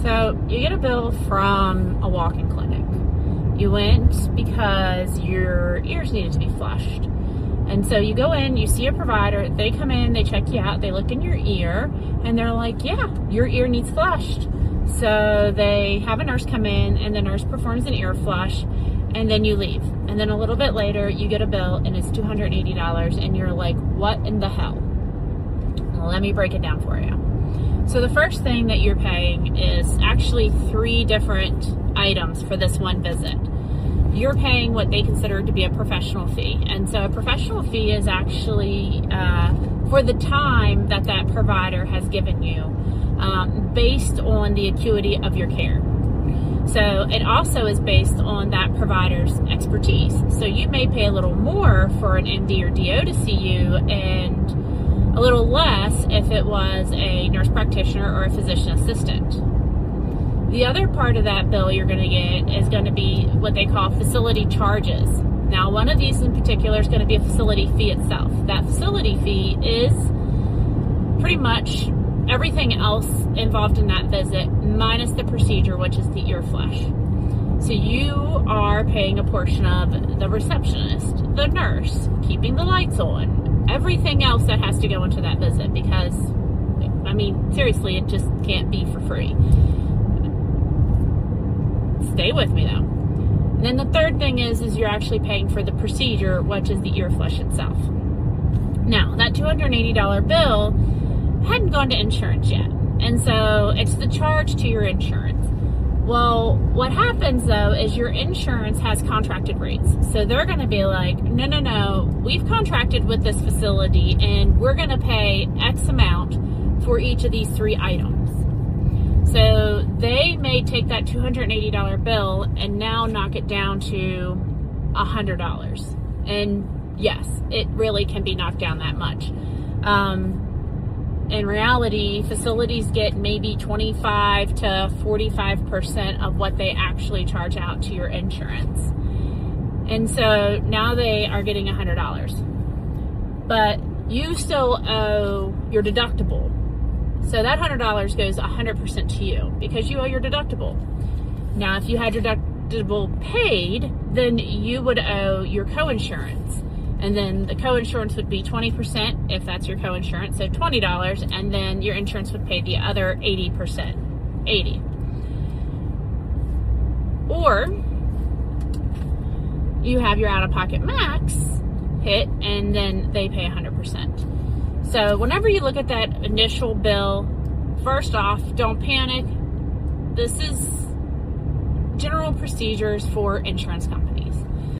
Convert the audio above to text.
So you get a bill from a walk-in clinic. You went because your ears needed to be flushed. And so you go in, you see a provider, they come in, they check you out, they look in your ear, and they're like, yeah, your ear needs flushed. So they have a nurse come in, and the nurse performs an ear flush, and then you leave. And then a little bit later, you get a bill, and it's $280, and you're like, what in the hell? Well, let me break it down for you. So the first thing that you're paying is actually 3 different items for this one visit. You're paying what they consider to be a professional fee. And so a professional fee is actually for the time that that provider has given you based on the acuity of your care. So it also is based on that provider's expertise. So you may pay a little more for an MD or DO to see you and a little less if it was a nurse practitioner or a physician assistant. The other part of that bill you're going to get is going to be what they call facility charges. Now, one of these in particular is going to be a facility fee itself. That facility fee is pretty much everything else involved in that visit minus the procedure, which is the ear flush. So you are paying a portion of the receptionist, the nurse, keeping the lights on, everything else that has to go into that visit because, I mean, seriously, it just can't be for free. Stay with me though. And then the third thing is you're actually paying for the procedure, which is the ear flush itself. Now, that $280 bill hadn't gone to insurance yet. And so it's the charge to your insurance. Well, what happens though is your insurance has contracted rates. So they're going to be like, no, we've contracted with this facility and we're going to pay X amount for each of these 3 items. So they may take that $280 bill and now knock it down to $100. And yes, it really can be knocked down that much. In reality, facilities get maybe 25 to 45% of what they actually charge out to your insurance. And so now they are getting $100. But you still owe your deductible. So that $100 goes 100% to you because you owe your deductible. Now, if you had your deductible paid, then you would owe your coinsurance. And then the coinsurance would be 20% if that's your coinsurance, so $20, and then your insurance would pay the other 80%, $80. Or you have your out-of-pocket max hit, and then they pay 100%. So whenever you look at that initial bill, first off, don't panic. This is general procedures for insurance companies.